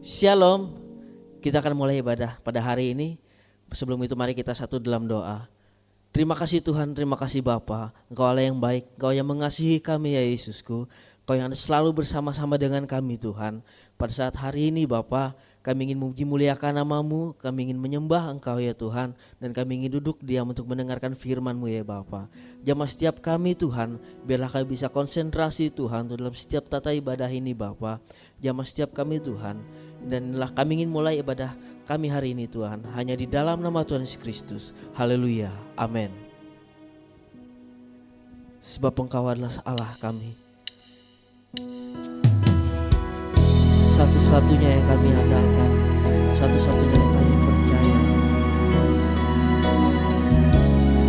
Shalom, kita akan mulai ibadah pada hari ini. Sebelum itu mari kita satu dalam doa. Terima kasih Tuhan, terima kasih Bapa. Engkau Allah yang baik, Engkau yang mengasihi kami ya Yesusku. Engkau yang selalu bersama-sama dengan kami Tuhan. Pada saat hari ini Bapa, kami ingin memuji muliakan nama-Mu, kami ingin menyembah Engkau ya Tuhan. Dan kami ingin duduk diam untuk mendengarkan firman-Mu ya Bapa. Jamah setiap kami Tuhan, biarlah kami bisa konsentrasi Tuhan dalam setiap tata ibadah ini Bapa. Jamah setiap kami Tuhan. Dan kami ingin mulai ibadah kami hari ini Tuhan, hanya di dalam nama Tuhan Yesus Kristus. Haleluya, amin. Sebab Engkau adalah Allah kami, satu-satunya yang kami andalkan, satu-satunya yang kami percaya.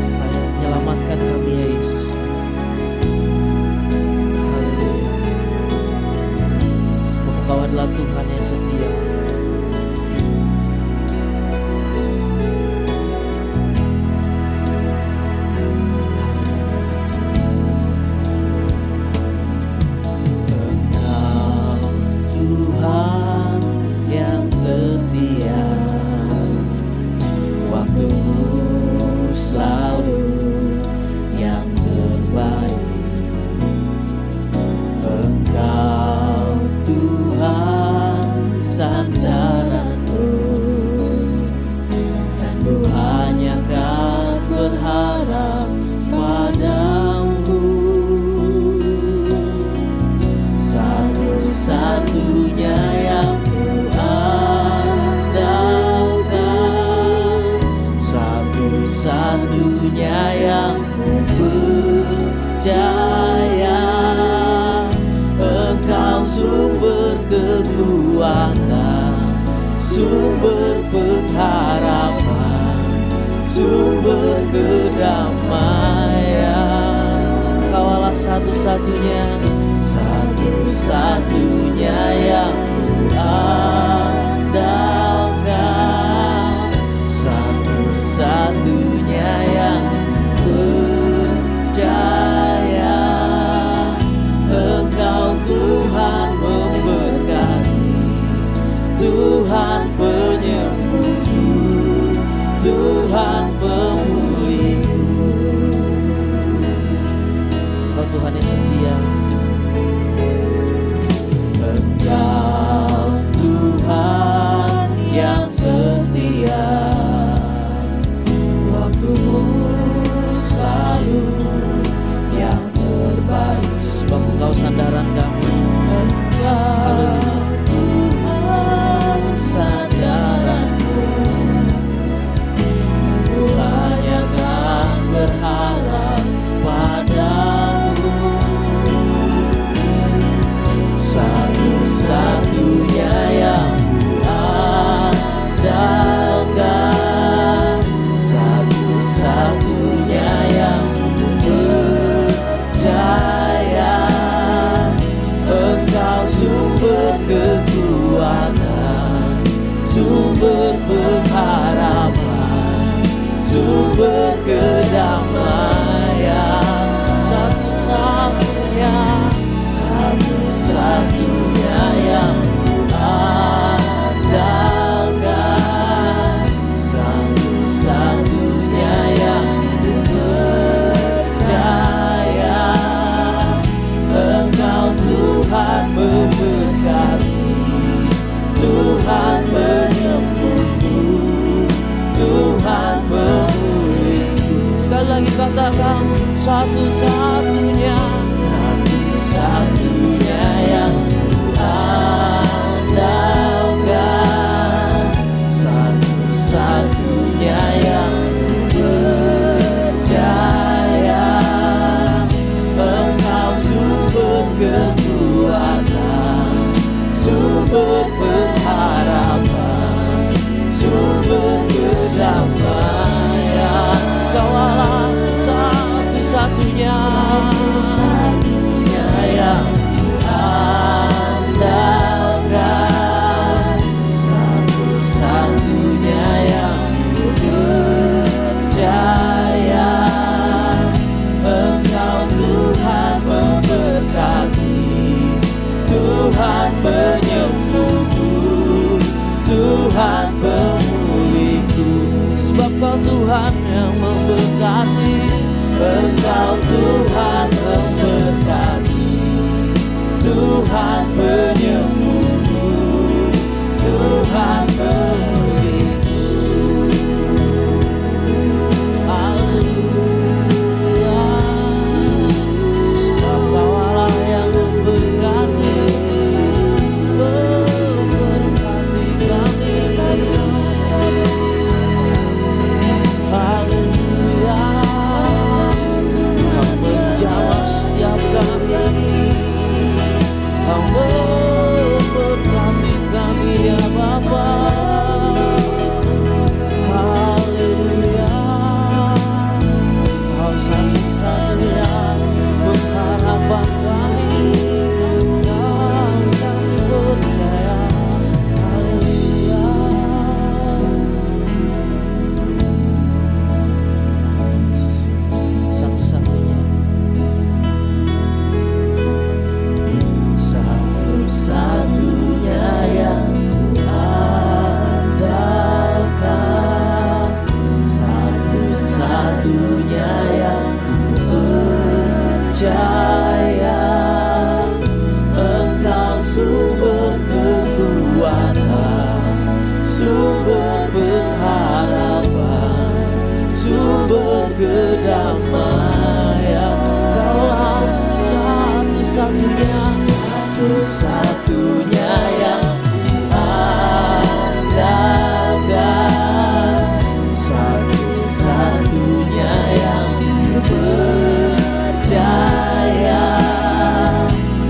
Engkau menyelamatkan kami ya Yesus. Haleluya. Sebab Engkau adalah Tuhan yang setia. Sumber pengharapan, sumber kedamaian. Engkau Allah satu-satunya, satu-satunya yang kuandalkan, satu-satunya yang percaya. Engkau Tuhan memberkati, Tuhan penyembuhku, Tuhan pemulihku. Engkau Tuhan yang setia. Engkau Tuhan yang setia, waktumu selalu yang terbaik. Sebab Engkau sandaran kami. Engkau Tuhan sandaranku, aku hanya akan berharap padamu. Satu-satunya yang kuandalkan, satu-satunya yang percaya. Engkau sumber kekuatan, sumber pengharapan, sumber kedamaian. Satu-satunya yang kuandalkan, satu-satunya yang percaya. Engkau Tuhan memberkati, Tuhan penyembuhku, Tuhan pemulihku. Sekali lagi katakan, satu-satunya, satu-satunya yang kuandalkan, satu-satunya yang percaya. Engkau sumber kekuatan, sumber pengharapan, sumber kedamaian. Engkau Allah satu-satunya, satu-satunya yang kuandalkan, satu-satunya yang percaya. Engkau Tuhan memberkati, Tuhan penyembuhku, Tuhan pemulihku. Sebab Kau Tuhan yang memberkati, Engkau Tuhan memberkati, Tuhan penyembuhku, Tuhan pemulihku. Haleluya. Sebab Kau Allah yang memberkati, memberkati kami. Haleluya. Kau menjamah setiap kami, Kau memberkati kami ya Bapa. Haleluya. Kau satu-satunya pengharapan kami, yang kami percaya. Haleluya. Satu-satunya, Satu-satunya yang kuandalkan, satu-satunya yang percaya. Engkau sumber kekuatan, sumber pengharapan, sumber kedamaian. Kaulah satu-satunya, Satu-satunya yang andalkan, satu-satunya yang percaya.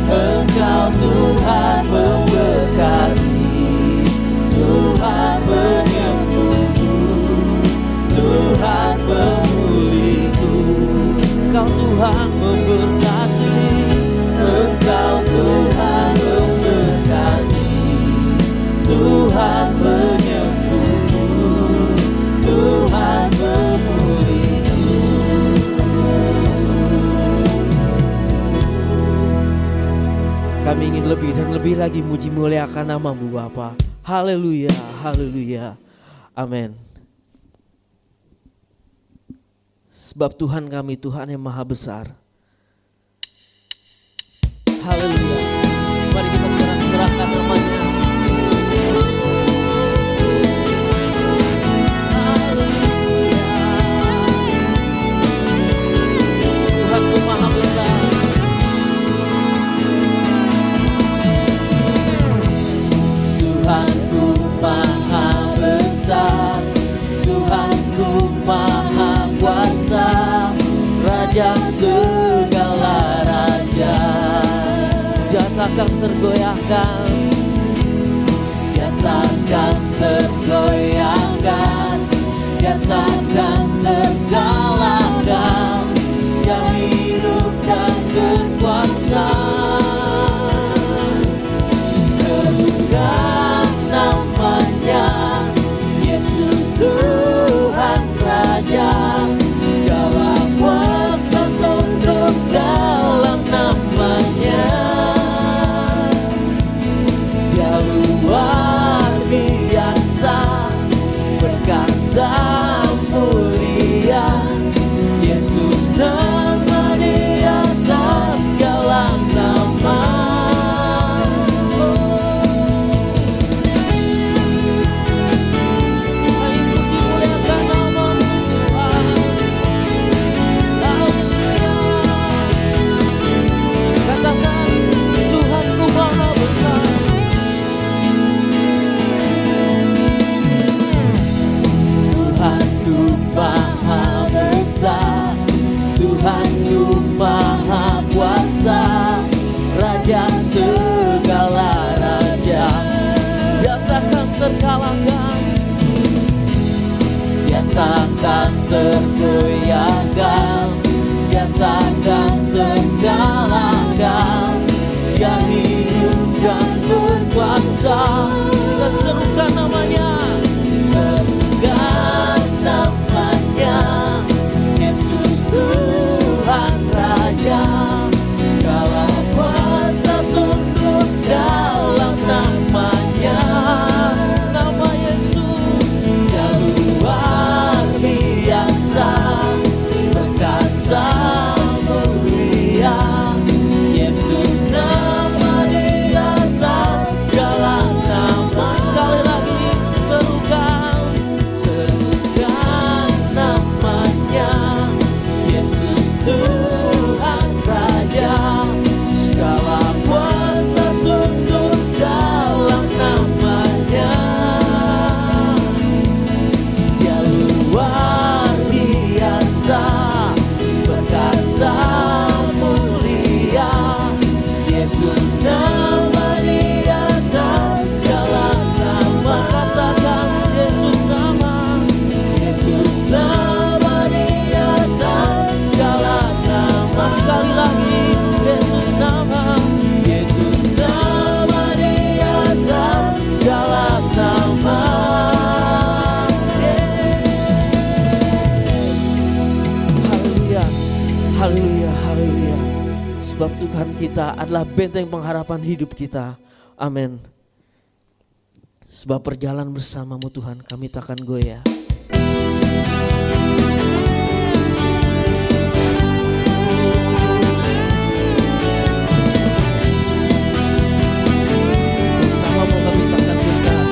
Engkau Tuhan memberkati, Tuhan penyembuhku, Tuhan pemulihku. Kau Tuhan memberkati, Engkau Tuhan memberkati, Tuhan penyembuhku, Tuhan pemulihku. kami ingin lebih dan lebih lagi muji muliakan nama-Mu Bapa. Haleluya, haleluya, amin. Sebab Tuhan kami Tuhan yang maha besar. Haleluya. Mari kita serahkan namanya. Haleluya. Tuhanku maha besar. Tuhanku maha besar, Tuhanku maha kuasa, Raja segala raja. Dia takkan tergoyahkan, Dia takkan tergoyahkan, Dia takkan terkalahkan, Dia hidup dan berkuasa. Serukan namanya, Yesus Tuhan Raja. Segala kuasa tunduk dalam namanya. Dia luar biasa, perkasa mulia. Yesus nama di atas segala nama. mari puji muliakan nama-Mu Tuhan. Haleluya. Katakan Tuhanku maha besar. Tuhanku maha besar, Tuhanku maha kuasa, Raja segala raja. Dia takkan terkalahkan, Dia takkan tergoyahkan, Dia takkan terkalahkan, Dia hidup dan berkuasa. kita serukan namanya. Serukan namanya, Yesus Tuhan Raja. Segala kuasa tunduk dalam namanya. Nama Yesus. Sebab Tuhan kita adalah benteng pengharapan hidup kita. Amin. Sebab perjalanan bersamamu Tuhan, kami takkan goyah. Bersamamu kami takkan gentar.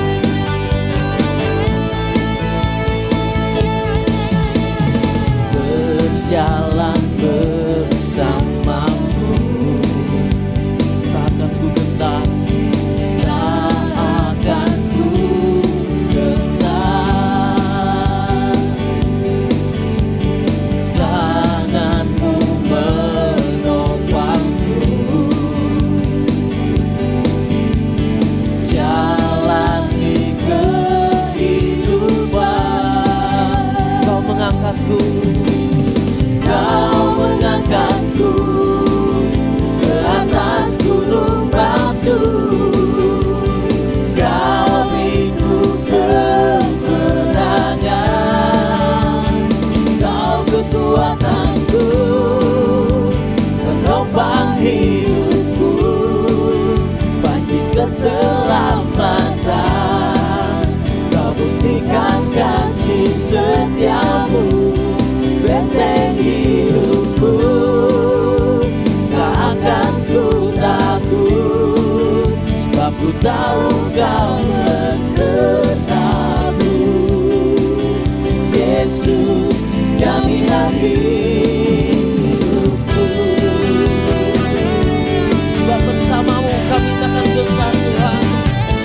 Berjalan bersamamu, Takkan ku gentar. tak akan ku gentar. Tanganmu menopangku, jalani kehidupan. Kau mengangkatku. Kau mengangkatku ke atas gunung batu. Kau beriku kemenangan. Kau kekuatanku, penopang hidupku, panji keselamatan. Kau buktikan kasih setiamu, benteng hidupku, tak akan ku takut, sebab ku tahu kau besertaku. Yesus, jaminan hidupku. Sebab bersamamu kami takkan gentar Tuhan.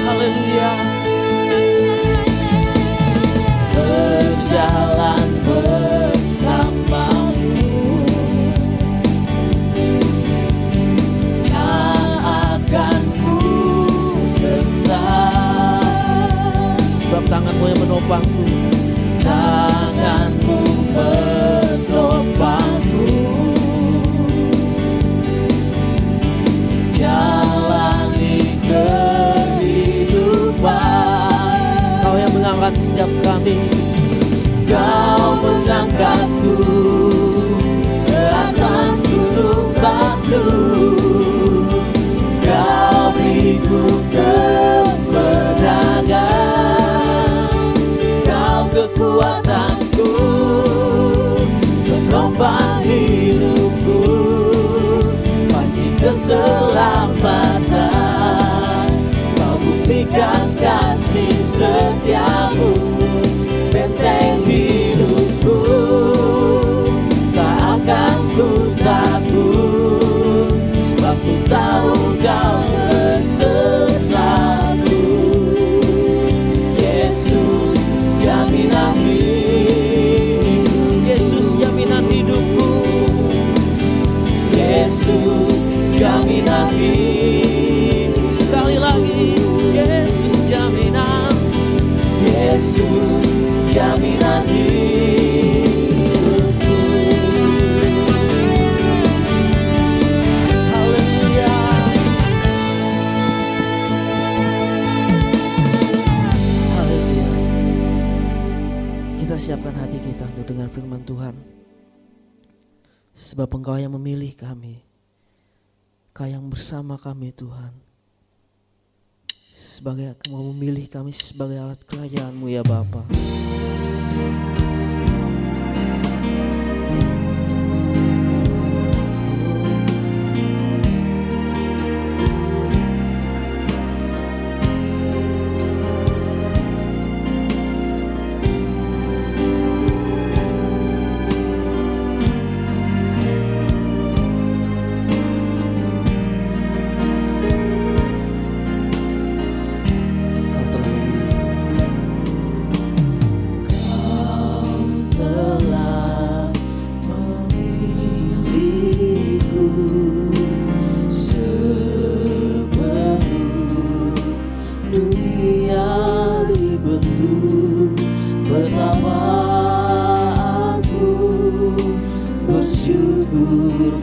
Haleluya. Berjalan bersamamu, tak akan ku gentar. Sebab tanganmu yang menopangku. Tanganmu menopangku, jalani kehidupan. Kau yang mengangkat setiap kami. Kau mengangkatku ke atas gunung batu. Kau beriku kemenangan. Kau kekuatanku, penopang hidupku, panji keselamatan. Kau buktikan kasih setiamu, benteng hidupku, tak akan ku takut, sebab ku tahu kau besertaku. Yesus, jaminan hidup. Yesus jaminan hidupku. Yesus, jaminan hidup. Sekali lagi, Yesus jaminan. Yesus, jaminan hidupku. Haleluya. Haleluya. Kita siapkan hati kita untuk dengar firman Tuhan. Sebab Engkau yang memilih kami, Kau yang bersama kami Tuhan. Sebagai mau memilih kami sebagai alat kerajaan-Mu ya Bapa.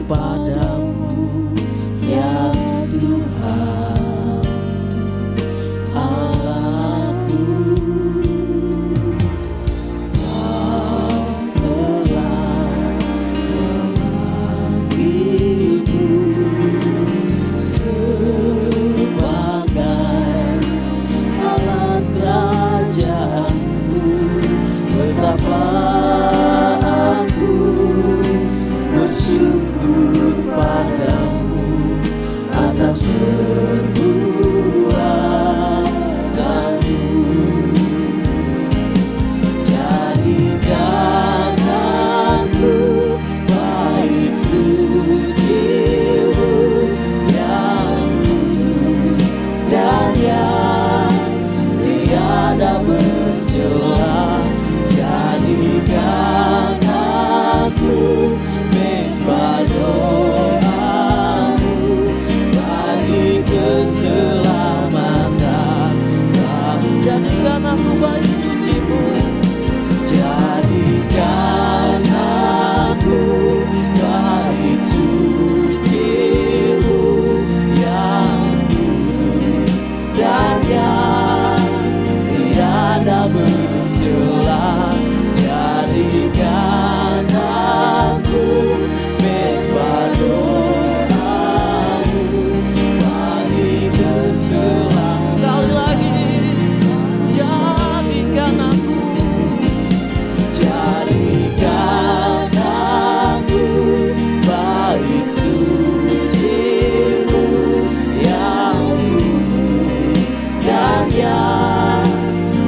Padamu ya Tuhan Allahku, Kau telah memanggilku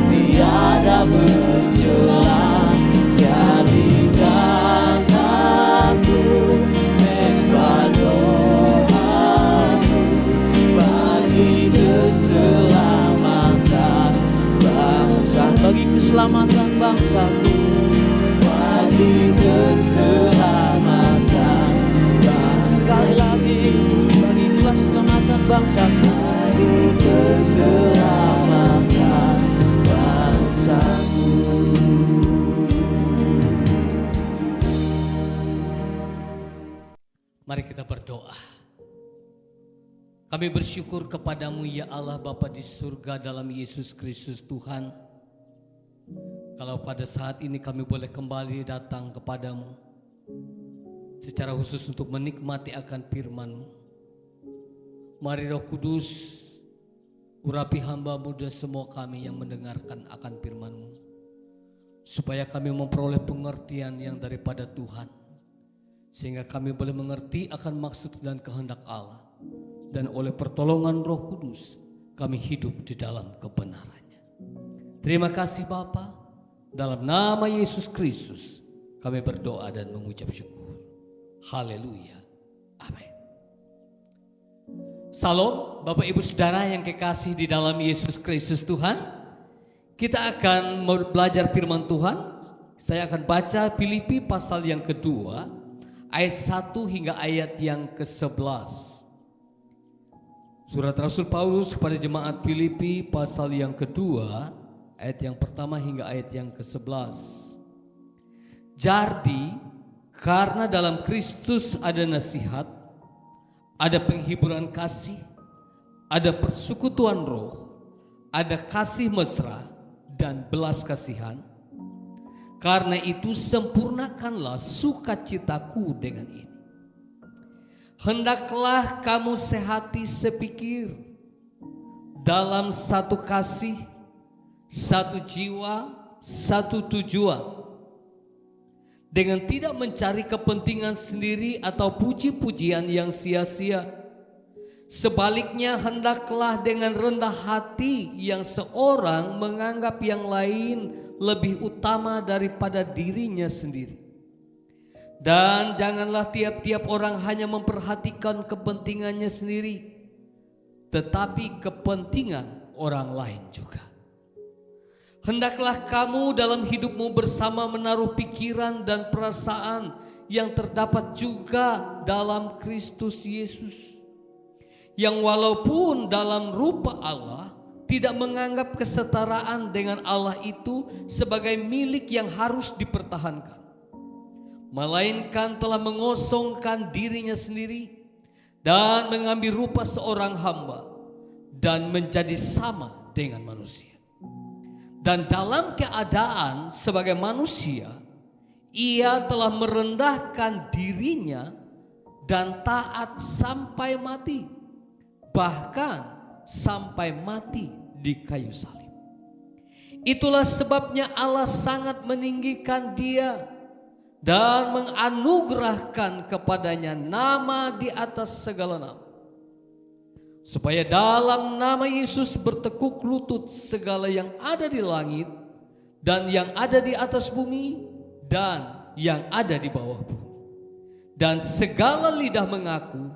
tiada bercela. Jadikan aku mesbah doamu bagi keselamatan bangsa, bagi keselamatan bangsaku, bagi keselamatan bangsa. sekali lagi bagi keselamatan bangsaku, Bagi keselamatan bangsaku. Mari kita berdoa. Kami bersyukur kepadamu ya Allah Bapa di surga dalam Yesus Kristus Tuhan. Kalau pada saat ini kami boleh kembali datang kepadamu secara khusus untuk menikmati akan firman-Mu. Mari Roh Kudus urapi hamba-Mu dan semua kami yang mendengarkan akan firman-Mu, supaya kami memperoleh pengertian yang daripada Tuhan, sehingga kami boleh mengerti akan maksud dan kehendak Allah, dan oleh pertolongan Roh Kudus kami hidup di dalam kebenarannya. Terima kasih Bapa, dalam nama Yesus Kristus kami berdoa dan mengucap syukur. Haleluya, amin. Salam Bapak Ibu Saudara yang kekasih di dalam Yesus Kristus Tuhan. Kita akan belajar firman Tuhan. Saya akan baca Filipi pasal yang kedua, ayat 1 hingga ayat yang ke-11. Surat Rasul Paulus kepada jemaat Filipi pasal yang kedua, ayat yang pertama hingga ayat yang ke-11. Jadi, karena dalam Kristus ada nasihat, ada penghiburan kasih, ada persekutuan roh, ada kasih mesra dan belas kasihan. Karena itu sempurnakanlah sukacitaku dengan ini. Hendaklah kamu sehati sepikir, dalam satu kasih, satu jiwa, satu tujuan, dengan tidak mencari kepentingan sendiri atau puji-pujian yang sia-sia. Sebaliknya hendaklah dengan rendah hati yang seorang menganggap yang lain lebih utama daripada dirinya sendiri. Dan janganlah tiap-tiap orang hanya memperhatikan kepentingannya sendiri, tetapi kepentingan orang lain juga. Hendaklah kamu dalam hidupmu bersama menaruh pikiran dan perasaan yang terdapat juga dalam Kristus Yesus, yang walaupun dalam rupa Allah tidak menganggap kesetaraan dengan Allah itu sebagai milik yang harus dipertahankan, melainkan telah mengosongkan dirinya sendiri dan mengambil rupa seorang hamba dan menjadi sama dengan manusia. Dan dalam keadaan sebagai manusia, ia telah merendahkan dirinya dan taat sampai mati, bahkan sampai mati di kayu salib. Itulah sebabnya Allah sangat meninggikan dia dan menganugerahkan kepadanya nama di atas segala nama, supaya dalam nama Yesus bertekuk lutut segala yang ada di langit dan yang ada di atas bumi dan yang ada di bawah bumi, dan segala lidah mengaku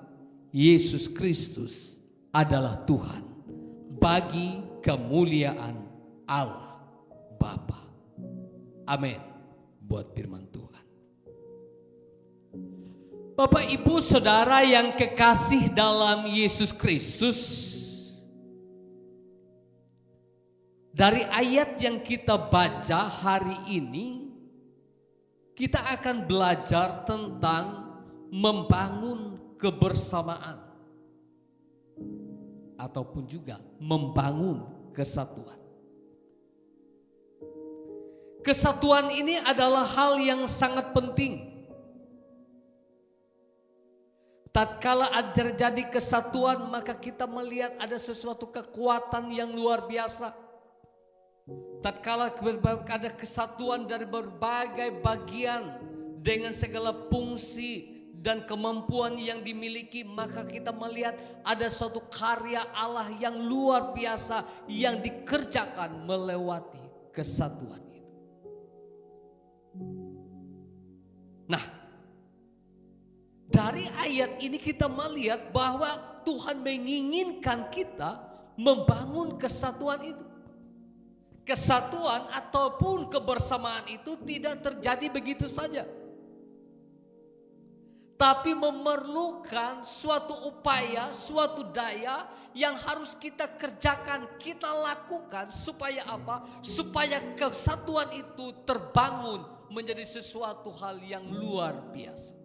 Yesus Kristus adalah Tuhan, bagi kemuliaan Allah Bapa. Amin. Buat firman Tuhan. Bapak Ibu Saudara yang kekasih dalam Yesus Kristus, dari ayat yang kita baca hari ini, kita akan belajar tentang membangun kebersamaan ataupun juga membangun kesatuan. Kesatuan ini adalah hal yang sangat penting. Tatkala terjadi kesatuan, maka kita melihat ada sesuatu kekuatan yang luar biasa. Tatkala ada kesatuan dari berbagai bagian dengan segala fungsi dan kemampuan yang dimiliki, maka kita melihat ada suatu karya Allah yang luar biasa yang dikerjakan melewati kesatuan itu. Nah, dari ayat ini kita melihat bahwa Tuhan menginginkan kita membangun kesatuan itu. Kesatuan ataupun kebersamaan itu tidak terjadi begitu saja, tapi memerlukan suatu upaya, suatu daya yang harus kita kerjakan, kita lakukan. Supaya apa? Supaya kesatuan itu terbangun menjadi sesuatu hal yang luar biasa.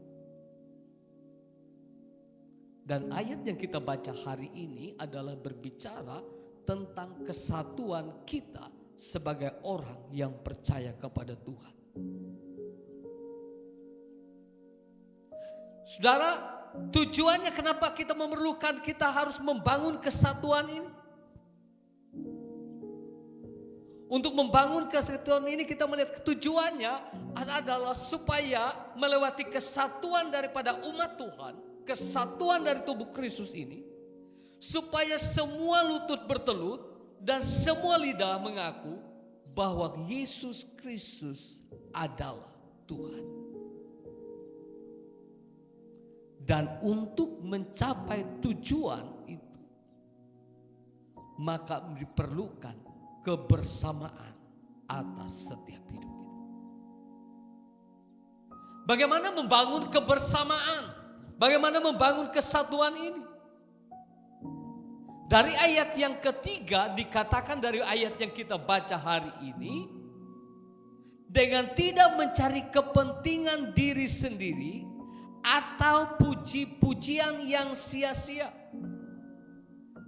Dan ayat yang kita baca hari ini adalah berbicara tentang kesatuan kita sebagai orang yang percaya kepada Tuhan. Saudara, tujuannya kenapa kita memerlukan, kita harus membangun kesatuan ini? Untuk membangun kesatuan ini kita melihat tujuannya adalah supaya melewati kesatuan daripada umat Tuhan, kesatuan dari tubuh Kristus ini, supaya semua lutut bertelut dan semua lidah mengaku bahwa Yesus Kristus adalah Tuhan. Dan untuk mencapai tujuan itu, maka diperlukan kebersamaan atas setiap hidup kita. Bagaimana membangun kebersamaan? Bagaimana membangun kesatuan ini? Dari ayat yang ketiga dikatakan, dari ayat yang kita baca hari ini, dengan tidak mencari kepentingan diri sendiri atau puji-pujian yang sia-sia.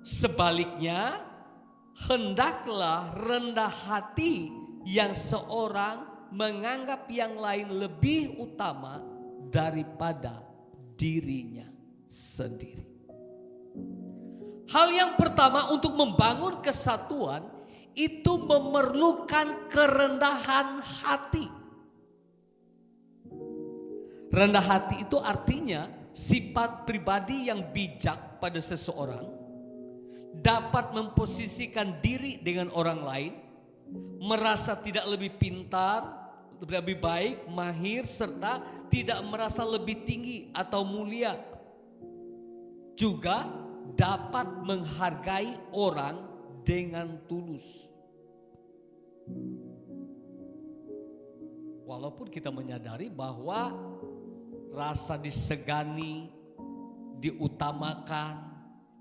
Sebaliknya, hendaklah rendah hati yang seorang menganggap yang lain lebih utama daripada dirinya sendiri. Hal yang pertama untuk membangun kesatuan itu memerlukan kerendahan hati. Rendah hati itu artinya sifat pribadi yang bijak pada seseorang, dapat memposisikan diri dengan orang lain, merasa tidak lebih pintar, lebih baik, mahir, serta tidak merasa lebih tinggi atau mulia. Juga dapat menghargai orang dengan tulus. Walaupun kita menyadari bahwa rasa disegani, diutamakan,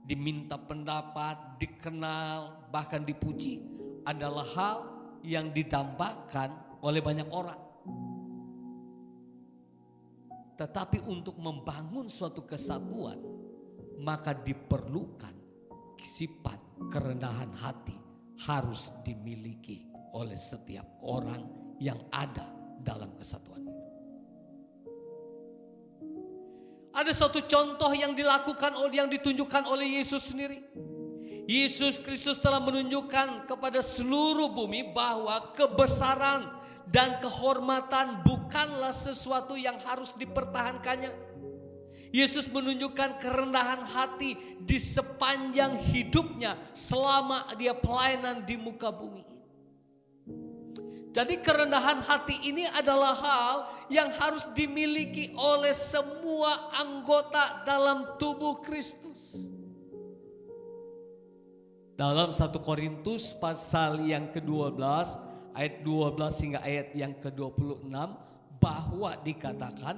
diminta pendapat, dikenal, bahkan dipuji adalah hal yang didambakan oleh banyak orang. Tetapi untuk membangun suatu kesatuan, maka diperlukan sifat kerendahan hati harus dimiliki oleh setiap orang yang ada dalam kesatuan itu. Ada suatu contoh yang dilakukan, yang ditunjukkan oleh Yesus sendiri. Yesus Kristus telah menunjukkan kepada seluruh bumi bahwa kebesaran dan kehormatan bukanlah sesuatu yang harus dipertahankannya. Yesus menunjukkan kerendahan hati di sepanjang hidupnya selama dia pelayanan di muka bumi. Jadi kerendahan hati ini adalah hal yang harus dimiliki oleh semua anggota dalam tubuh Kristus. Dalam 1 Korintus pasal yang ke-12 ayat 12 hingga ayat yang ke-26, bahwa dikatakan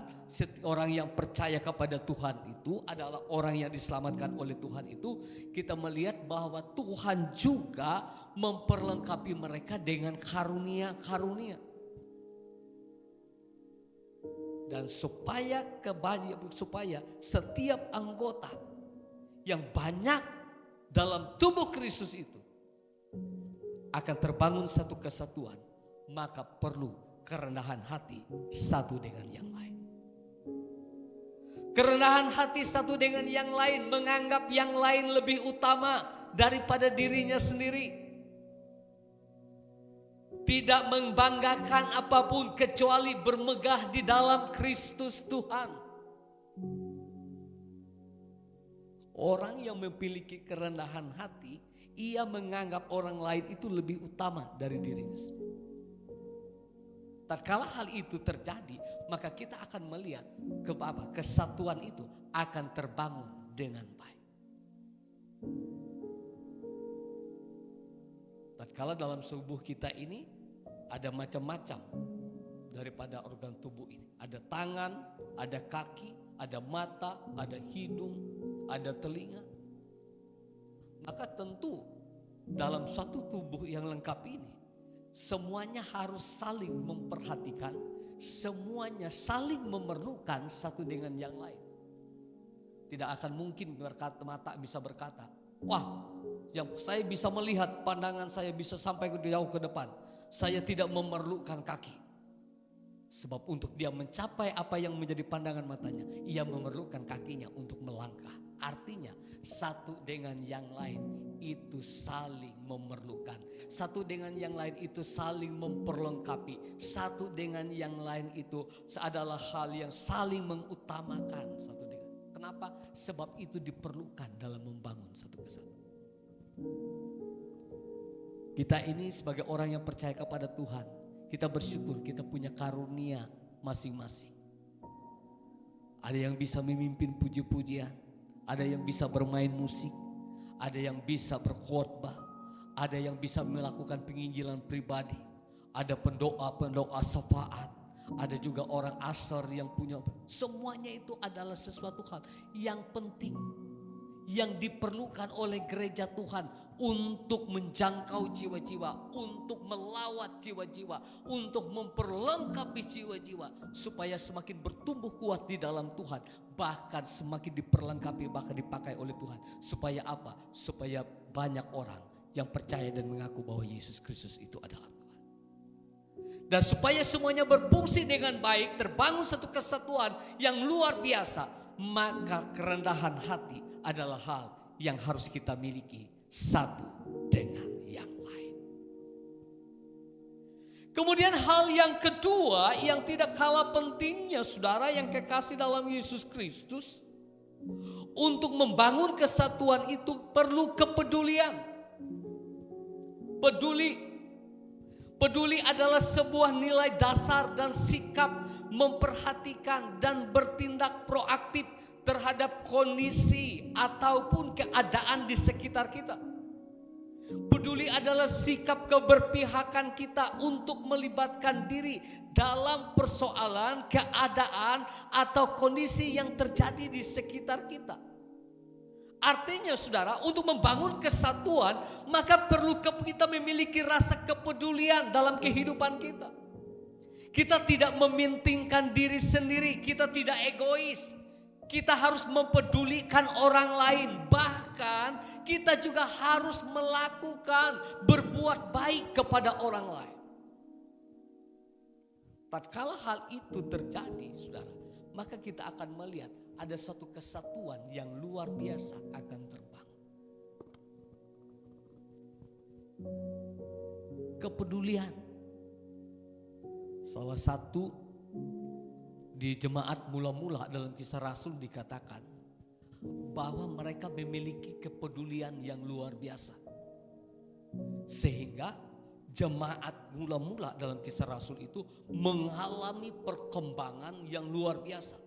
orang yang percaya kepada Tuhan itu adalah orang yang diselamatkan oleh Tuhan itu, kita melihat bahwa Tuhan juga memperlengkapi mereka dengan karunia-karunia. Dan supaya setiap anggota yang banyak dalam tubuh Kristus itu akan terbangun satu kesatuan, maka perlu kerendahan hati satu dengan yang lain. Kerendahan hati satu dengan yang lain, menganggap yang lain lebih utama daripada dirinya sendiri. Tidak membanggakan apapun kecuali bermegah di dalam Kristus Tuhan. Orang yang memiliki kerendahan hati, ia menganggap orang lain itu lebih utama dari dirinya sendiri. Tatkala hal itu terjadi, maka kita akan melihat kesatuan itu akan terbangun dengan baik. Tatkala dalam tubuh kita ini ada macam-macam daripada organ tubuh ini. Ada tangan, ada kaki, ada mata, ada hidung, ada telinga. Maka tentu dalam suatu tubuh yang lengkap ini, semuanya harus saling memperhatikan, semuanya saling memerlukan satu dengan yang lain. Tidak akan mungkin mata bisa berkata, wah, yang saya bisa melihat, pandangan saya bisa sampai jauh ke depan, saya tidak memerlukan kaki. Sebab untuk dia mencapai apa yang menjadi pandangan matanya, ia memerlukan kakinya untuk melangkah. Artinya satu dengan yang lain itu saling memerlukan. Satu dengan yang lain itu saling memperlengkapi. Satu dengan yang lain itu adalah hal yang saling mengutamakan satu dengan. Kenapa? Sebab itu diperlukan dalam membangun satu kesatuan. Kita ini sebagai orang yang percaya kepada Tuhan, kita bersyukur kita punya karunia masing-masing. Ada yang bisa memimpin puji-pujian, ada yang bisa bermain musik, ada yang bisa berkhotbah, ada yang bisa melakukan penginjilan pribadi, ada pendoa-pendoa syafaat, ada juga orang asar yang punya. Semuanya itu adalah sesuatu hal yang penting, yang diperlukan oleh gereja Tuhan untuk menjangkau jiwa-jiwa, untuk melawat jiwa-jiwa, untuk memperlengkapi jiwa-jiwa supaya semakin bertumbuh kuat di dalam Tuhan, bahkan semakin diperlengkapi, bahkan dipakai oleh Tuhan. Supaya apa? Supaya banyak orang yang percaya dan mengaku bahwa Yesus Kristus itu adalah Tuhan. Dan supaya semuanya berfungsi dengan baik, terbangun satu kesatuan yang luar biasa, maka kerendahan hati adalah hal yang harus kita miliki satu dengan yang lain. Kemudian hal yang kedua yang tidak kalah pentingnya, saudara yang kekasih dalam Yesus Kristus, untuk membangun kesatuan itu perlu kepedulian. Peduli adalah sebuah nilai dasar dan sikap memperhatikan dan bertindak proaktif terhadap kondisi ataupun keadaan di sekitar kita. Peduli adalah sikap keberpihakan kita untuk melibatkan diri dalam persoalan, keadaan atau kondisi yang terjadi di sekitar kita. Artinya saudara, untuk membangun kesatuan maka perlu kita memiliki rasa kepedulian dalam kehidupan kita. Kita tidak mementingkan diri sendiri, kita tidak egois. Kita harus mempedulikan orang lain, bahkan kita juga harus melakukan berbuat baik kepada orang lain. Tatkala hal itu terjadi, saudara, maka kita akan melihat ada satu kesatuan yang luar biasa akan terbangun. Kepedulian. Salah satu di jemaat mula-mula dalam Kisah Rasul dikatakan bahwa mereka memiliki kepedulian yang luar biasa. Sehingga jemaat mula-mula dalam Kisah Rasul itu mengalami perkembangan yang luar biasa.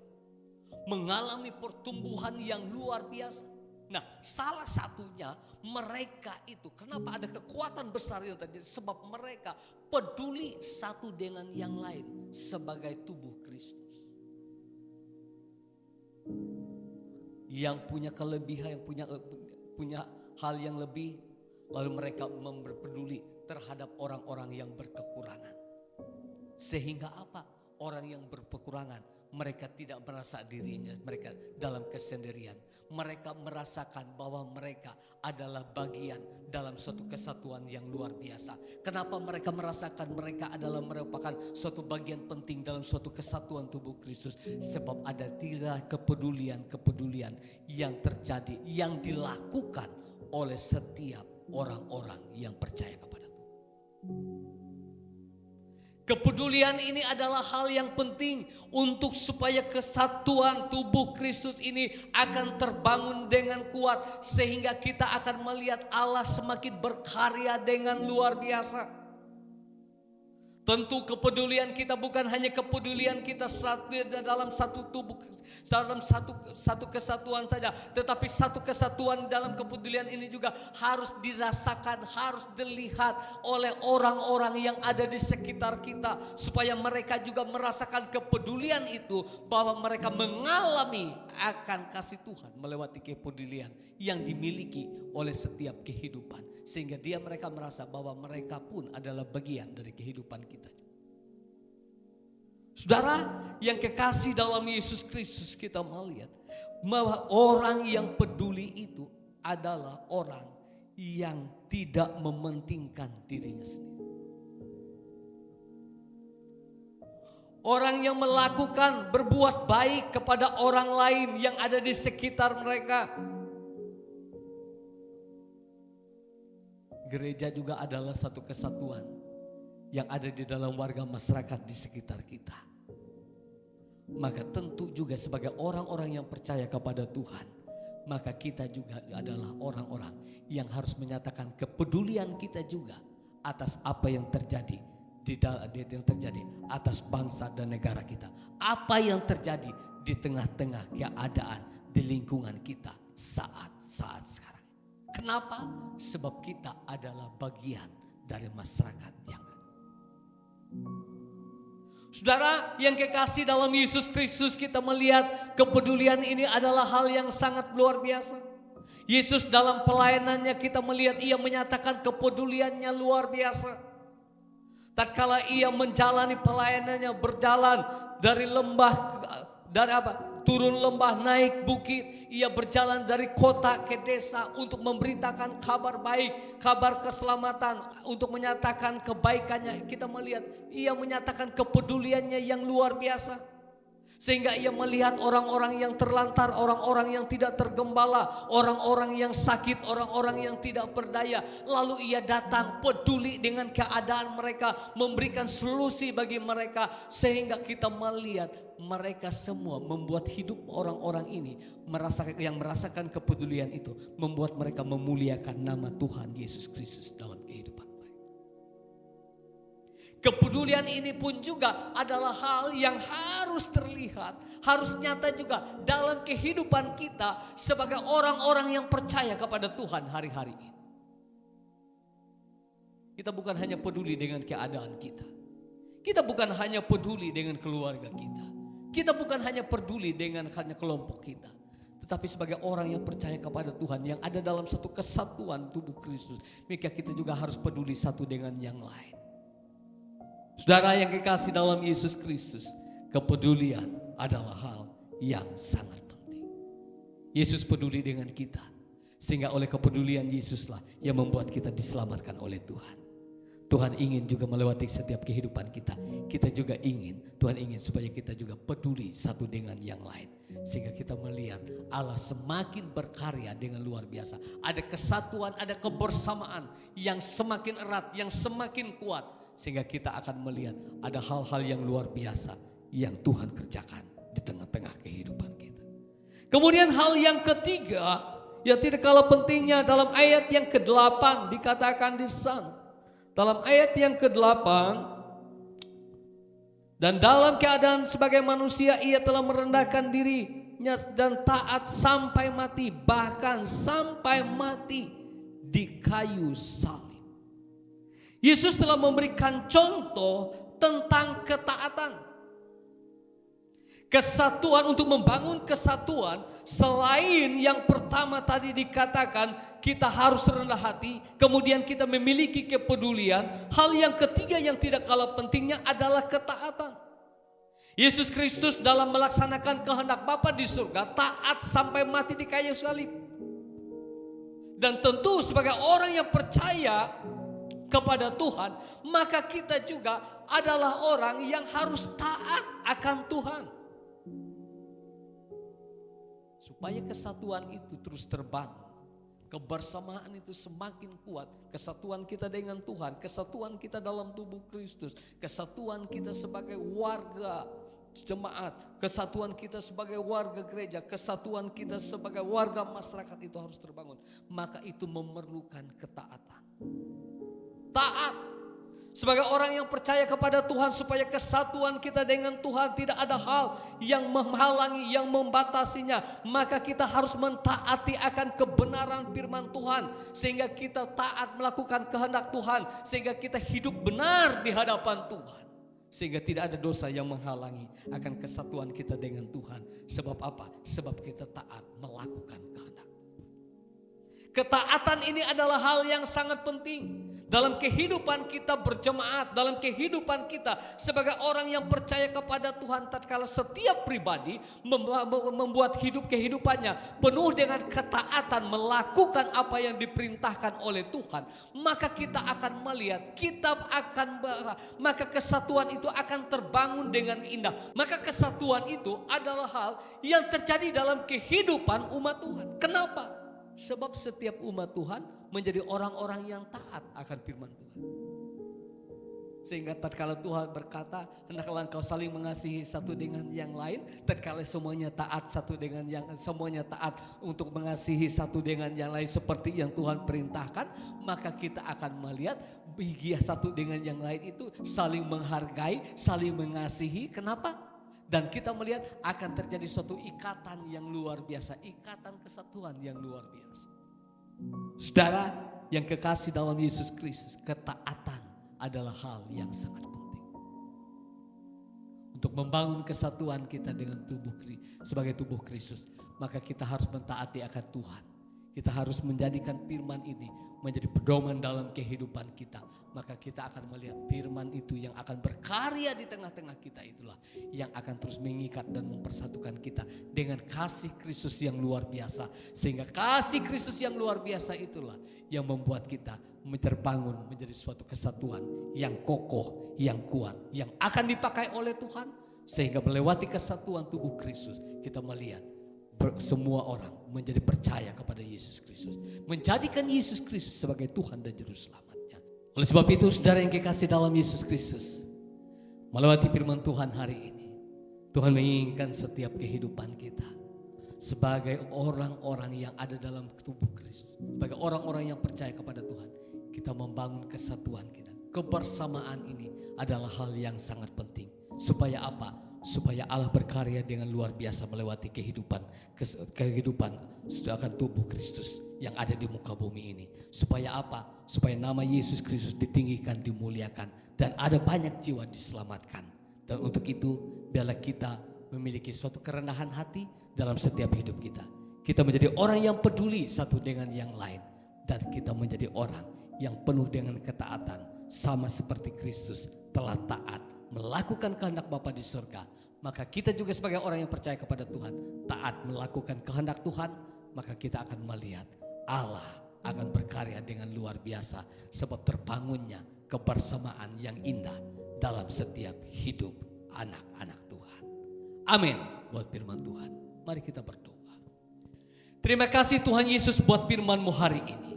Mengalami pertumbuhan yang luar biasa. Nah, salah satunya mereka itu, kenapa ada kekuatan besar yang terjadi? Sebab mereka peduli satu dengan yang lain sebagai tubuh Kristus. Yang punya kelebihan, yang punya hal yang lebih, lalu mereka berpeduli terhadap orang-orang yang berkekurangan. Sehingga apa? Orang yang berkekurangan, mereka tidak merasa dirinya mereka dalam kesendirian. Mereka merasakan bahwa mereka adalah bagian dalam suatu kesatuan yang luar biasa. Kenapa mereka merasakan mereka adalah merupakan suatu bagian penting dalam suatu kesatuan tubuh Kristus? Sebab ada tiga kepedulian yang terjadi, yang dilakukan oleh setiap orang-orang yang percaya kepada Tuhan. Kepedulian ini adalah hal yang penting untuk supaya kesatuan tubuh Kristus ini akan terbangun dengan kuat, sehingga kita akan melihat Allah semakin berkarya dengan luar biasa. Tentu kepedulian kita bukan hanya kepedulian kita dalam satu tubuh, dalam satu kesatuan saja, tetapi satu kesatuan dalam kepedulian ini juga harus dirasakan, harus dilihat oleh orang-orang yang ada di sekitar kita, supaya mereka juga merasakan kepedulian itu, bahwa mereka mengalami akan kasih Tuhan melewati kepedulian yang dimiliki oleh setiap kehidupan, sehingga mereka merasa bahwa mereka pun adalah bagian dari kehidupan kita. Saudara yang kekasih dalam Yesus Kristus, kita melihat bahwa orang yang peduli itu adalah orang yang tidak mementingkan dirinya sendiri. Orang yang melakukan berbuat baik kepada orang lain yang ada di sekitar mereka. Gereja juga adalah satu kesatuan yang ada di dalam warga masyarakat di sekitar kita. Maka tentu juga sebagai orang-orang yang percaya kepada Tuhan, maka kita juga adalah orang-orang yang harus menyatakan kepedulian kita juga atas apa yang terjadi atas bangsa dan negara kita. Apa yang terjadi di tengah-tengah keadaan di lingkungan kita saat-saat sekarang. Kenapa? Sebab kita adalah bagian dari masyarakat yang ada. Saudara yang kekasih dalam Yesus Kristus, kita melihat kepedulian ini adalah hal yang sangat luar biasa. Yesus dalam pelayanannya kita melihat ia menyatakan kepeduliannya luar biasa. Tatkala ia menjalani pelayanannya, berjalan dari lembah, turun lembah naik bukit, ia berjalan dari kota ke desa untuk memberitakan kabar baik, kabar keselamatan, untuk menyatakan kebaikannya. Kita melihat ia menyatakan kepeduliannya yang luar biasa. Sehingga ia melihat orang-orang yang terlantar, orang-orang yang tidak tergembala, orang-orang yang sakit, orang-orang yang tidak berdaya. Lalu ia datang peduli dengan keadaan mereka, memberikan solusi bagi mereka. Sehingga kita melihat mereka semua membuat hidup orang-orang ini yang merasakan kepedulian itu, membuat mereka memuliakan nama Tuhan Yesus Kristus dalam kehidupan. Kepedulian ini pun juga adalah hal yang harus terlihat, harus nyata juga dalam kehidupan kita sebagai orang-orang yang percaya kepada Tuhan hari-hari ini. Kita bukan hanya peduli dengan keadaan kita. Kita bukan hanya peduli dengan keluarga kita. Kita bukan hanya peduli dengan hanya kelompok kita. Tetapi sebagai orang yang percaya kepada Tuhan, yang ada dalam satu kesatuan tubuh Kristus, maka kita juga harus peduli satu dengan yang lain. Saudara yang kekasih dalam Yesus Kristus, kepedulian adalah hal yang sangat penting. Yesus peduli dengan kita, sehingga oleh kepedulian Yesuslah yang membuat kita diselamatkan oleh Tuhan. Tuhan ingin juga melewati setiap kehidupan kita. Kita juga Tuhan ingin supaya kita juga peduli satu dengan yang lain. Sehingga kita melihat Allah semakin berkarya dengan luar biasa. Ada kesatuan, ada kebersamaan yang semakin erat, yang semakin kuat. Sehingga kita akan melihat ada hal-hal yang luar biasa yang Tuhan kerjakan di tengah-tengah kehidupan kita. Kemudian hal yang ketiga yang tidak kalah pentingnya dalam ayat yang ke-8 dikatakan di sana. Dalam ayat yang ke-8, dan dalam keadaan sebagai manusia ia telah merendahkan dirinya dan taat sampai mati, bahkan sampai mati di kayu salib. Yesus telah memberikan contoh tentang ketaatan. Kesatuan, untuk membangun kesatuan, selain yang pertama tadi dikatakan kita harus rendah hati, kemudian kita memiliki kepedulian. Hal yang ketiga yang tidak kalah pentingnya adalah ketaatan. Yesus Kristus dalam melaksanakan kehendak Bapa di surga taat sampai mati di kayu salib. Dan tentu sebagai orang yang percaya kepada Tuhan, maka kita juga adalah orang yang harus taat akan Tuhan. Supaya kesatuan itu terus terbangun, Kebersamaan itu semakin kuat. Kesatuan kita dengan Tuhan, kesatuan kita dalam tubuh Kristus, kesatuan kita sebagai warga jemaat, kesatuan kita sebagai warga gereja, kesatuan kita sebagai warga masyarakat itu harus terbangun. Maka itu memerlukan ketaatan. Taat. Sebagai orang yang percaya kepada Tuhan, supaya kesatuan kita dengan Tuhan tidak ada hal yang menghalangi, yang membatasinya, maka kita harus mentaati akan kebenaran firman Tuhan, sehingga kita taat melakukan kehendak Tuhan, sehingga kita hidup benar di hadapan Tuhan, sehingga tidak ada dosa yang menghalangi akan kesatuan kita dengan Tuhan. Sebab apa? Sebab kita taat melakukan kehendak. Ketaatan ini adalah hal yang sangat penting dalam kehidupan kita berjemaat, dalam kehidupan kita sebagai orang yang percaya kepada Tuhan. Tatkala setiap pribadi membuat hidup kehidupannya penuh dengan ketaatan, melakukan apa yang diperintahkan oleh Tuhan, maka kita akan melihat, maka kesatuan itu akan terbangun dengan indah. Maka kesatuan itu adalah hal yang terjadi dalam kehidupan umat Tuhan. Kenapa? Sebab setiap umat Tuhan menjadi orang-orang yang taat akan firman Tuhan. Sehingga tatkala Tuhan berkata, hendaklah engkau saling mengasihi satu dengan yang lain. Tatkala semuanya taat semuanya taat untuk mengasihi satu dengan yang lain seperti yang Tuhan perintahkan, maka kita akan melihat bahagia satu dengan yang lain itu saling menghargai, saling mengasihi. Kenapa? Dan kita melihat akan terjadi suatu ikatan yang luar biasa, ikatan kesatuan yang luar biasa. Saudara yang kekasih dalam Yesus Kristus, ketaatan adalah hal yang sangat penting. Untuk membangun kesatuan kita dengan sebagai tubuh Kristus, maka kita harus mentaati akan Tuhan. Kita harus menjadikan firman ini menjadi pedoman dalam kehidupan kita. Maka kita akan melihat firman itu yang akan berkarya di tengah-tengah kita, itulah yang akan terus mengikat dan mempersatukan kita dengan kasih Kristus yang luar biasa. Sehingga kasih Kristus yang luar biasa itulah yang membuat kita terbangun menjadi suatu kesatuan yang kokoh, yang kuat, yang akan dipakai oleh Tuhan. Sehingga melewati kesatuan tubuh Kristus, kita melihat semua orang menjadi percaya kepada Yesus Kristus, menjadikan Yesus Kristus sebagai Tuhan dan Juru Selamatnya. Oleh sebab itu, saudara yang kekasih dalam Yesus Kristus, melewati firman Tuhan hari ini, Tuhan menginginkan setiap kehidupan kita sebagai orang-orang yang ada dalam tubuh Kristus, sebagai orang-orang yang percaya kepada Tuhan, kita membangun kesatuan kita. Kebersamaan ini adalah hal yang sangat penting. Supaya apa? Supaya Allah berkarya dengan luar biasa melewati kehidupan akan tubuh Kristus yang ada di muka bumi ini. Supaya apa? Supaya nama Yesus Kristus ditinggikan, dimuliakan, dan ada banyak jiwa diselamatkan. Dan untuk itu, biarlah kita memiliki suatu kerendahan hati dalam setiap hidup kita. Kita menjadi orang yang peduli satu dengan yang lain, dan kita menjadi orang yang penuh dengan ketaatan, sama seperti Kristus telah taat melakukan kehendak Bapa di surga. Maka kita juga sebagai orang yang percaya kepada Tuhan, taat melakukan kehendak Tuhan, maka kita akan melihat Allah akan berkarya dengan luar biasa, sebab terbangunnya kebersamaan yang indah dalam setiap hidup anak-anak Tuhan. Amin. Buat firman Tuhan, mari kita berdoa. Terima kasih Tuhan Yesus buat firman-Mu hari ini.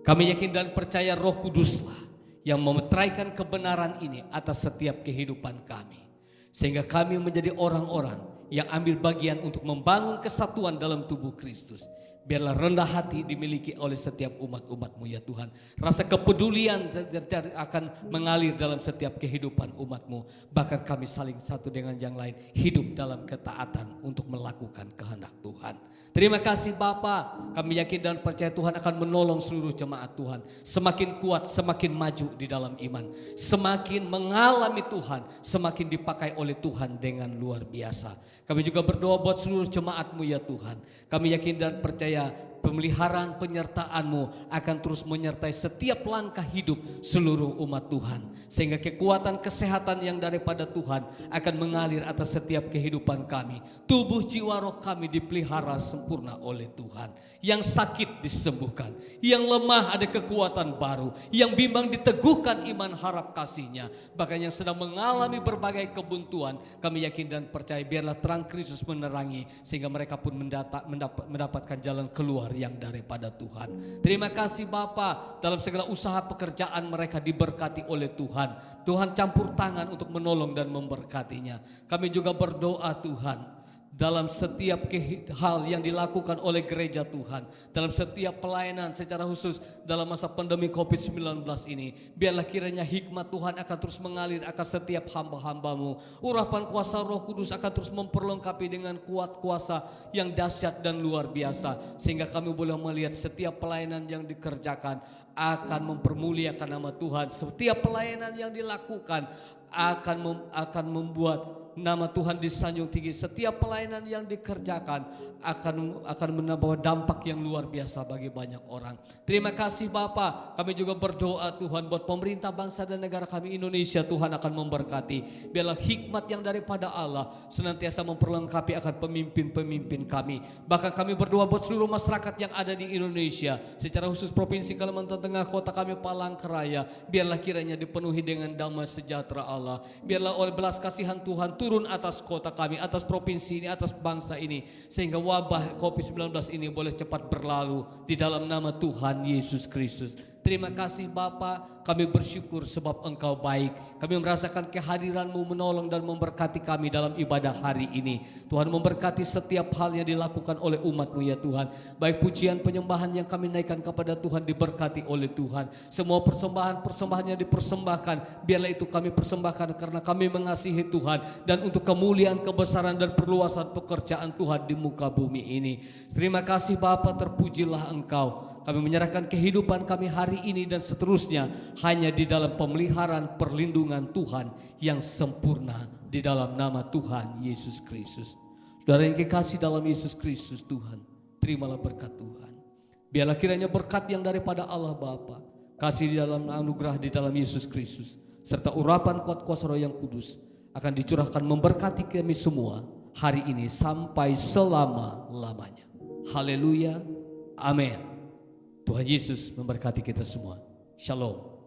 Kami yakin dan percaya Roh Kuduslah yang memeteraikan kebenaran ini atas setiap kehidupan kami. Sehingga kami menjadi orang-orang yang ambil bagian untuk membangun kesatuan dalam tubuh Kristus. Biarlah rendah hati dimiliki oleh setiap umat-umat-Mu ya Tuhan. Rasa kepedulian akan mengalir dalam setiap kehidupan umat-Mu. Bahkan kami saling satu dengan yang lain hidup dalam ketaatan untuk melakukan kehendak Tuhan. Terima kasih Bapa. Kami yakin dan percaya Tuhan akan menolong seluruh jemaat Tuhan. Semakin kuat, semakin maju di dalam iman. Semakin mengalami Tuhan, semakin dipakai oleh Tuhan dengan luar biasa. Kami juga berdoa buat seluruh jemaat-Mu ya Tuhan. Kami yakin dan percaya pemeliharaan penyertaan-Mu akan terus menyertai setiap langkah hidup seluruh umat Tuhan. sehingga kekuatan kesehatan yang daripada Tuhan akan mengalir atas setiap kehidupan kami. Tubuh jiwa roh kami dipelihara sempurna oleh Tuhan. Yang sakit disembuhkan, yang lemah ada kekuatan baru, yang bimbang diteguhkan iman harap kasih-Nya. Bahkan yang sedang mengalami berbagai kebuntuan, kami yakin dan percaya biarlah terang Kristus menerangi, sehingga mereka pun mendapatkan jalan keluar yang daripada Tuhan. Terima kasih Bapa, dalam segala usaha pekerjaan mereka diberkati oleh Tuhan. Tuhan campur tangan untuk menolong dan memberkatinya. Kami juga berdoa Tuhan, dalam setiap hal yang dilakukan oleh gereja Tuhan, dalam setiap pelayanan secara khusus dalam masa pandemi COVID-19 ini, biarlah kiranya hikmat Tuhan akan terus mengalir akan setiap hamba-hamba-Mu. Urapan kuasa Roh Kudus akan terus memperlengkapi dengan kuat kuasa yang dahsyat dan luar biasa, sehingga kami boleh melihat setiap pelayanan yang dikerjakan akan mempermuliakan nama Tuhan. Setiap pelayanan yang dilakukan akan membuat nama Tuhan disanjung tinggi. Setiap pelayanan yang dikerjakan akan membawa dampak yang luar biasa bagi banyak orang. Terima kasih Bapa. Kami juga berdoa Tuhan buat pemerintah bangsa dan negara kami Indonesia. Tuhan akan memberkati. Biarlah hikmat yang daripada Allah senantiasa memperlengkapi akan pemimpin-pemimpin kami. Bahkan kami berdoa buat seluruh masyarakat yang ada di Indonesia, secara khusus Provinsi Kalimantan Tengah, kota kami Palangkaraya. Biarlah kiranya dipenuhi dengan damai sejahtera Allah. Biarlah oleh belas kasihan Tuhan turun atas kota kami, atas provinsi ini, atas bangsa ini, sehingga wabah COVID-19 ini boleh cepat berlalu di dalam nama Tuhan Yesus Kristus. Terima kasih Bapa, kami bersyukur sebab Engkau baik. Kami merasakan kehadiran-Mu menolong dan memberkati kami dalam ibadah hari ini. Tuhan memberkati setiap hal yang dilakukan oleh umat-Mu ya Tuhan. Baik pujian penyembahan yang kami naikkan kepada Tuhan diberkati oleh Tuhan. Semua persembahan-persembahan yang dipersembahkan, biarlah itu kami persembahkan karena kami mengasihi Tuhan dan untuk kemuliaan, kebesaran dan perluasan pekerjaan Tuhan di muka bumi ini. Terima kasih Bapa, terpujilah Engkau. Kami menyerahkan kehidupan kami hari ini dan seterusnya hanya di dalam pemeliharaan perlindungan Tuhan yang sempurna di dalam nama Tuhan Yesus Kristus. Saudara yang kekasih dalam Yesus Kristus, Tuhan, terimalah berkat Tuhan. Biarlah kiranya berkat yang daripada Allah Bapa, kasih di dalam anugerah di dalam Yesus Kristus, serta urapan kuat kuasa Roh yang kudus akan dicurahkan memberkati kami semua hari ini sampai selama-lamanya. Haleluya, amin. Tuhan Yesus memberkati kita semua. Shalom.